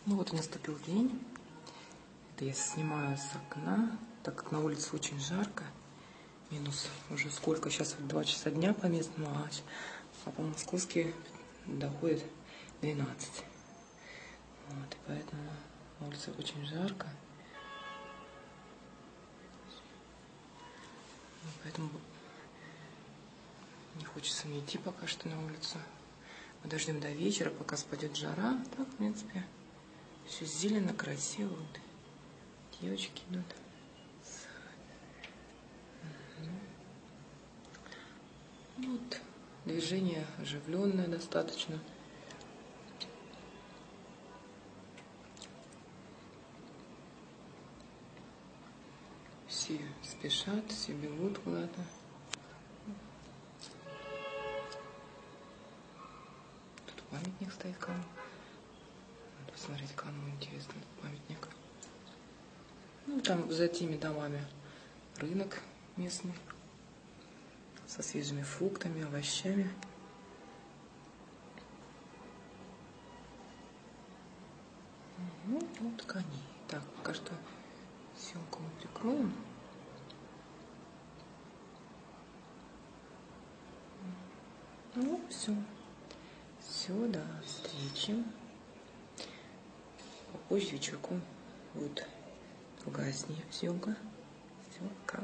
Ну вот и наступил день. Это я снимаю с окна, так как на улице очень жарко. Минус уже сколько? Сейчас 2 часа дня по местному, а по-московски доходит 12. Вот, и поэтому на улице очень жарко. Поэтому не хочется мне идти пока что на улицу. Мы дождем до вечера, пока спадет жара. Так, в принципе, все зелено, красиво. Вот. Девочки идут. Вот. Движение оживленное достаточно. Все спешат, все бегут куда-то. Тут памятник стоит кому. Надо посмотреть, кому интересно этот памятник. Ну, там за теми домами рынок местный со свежими фруктами, овощами. Вот кони. Так, пока что съемку мы прикроем. Ну, все. Все, до встречи. Попозже вечерком будет другая съемка. Все, пока.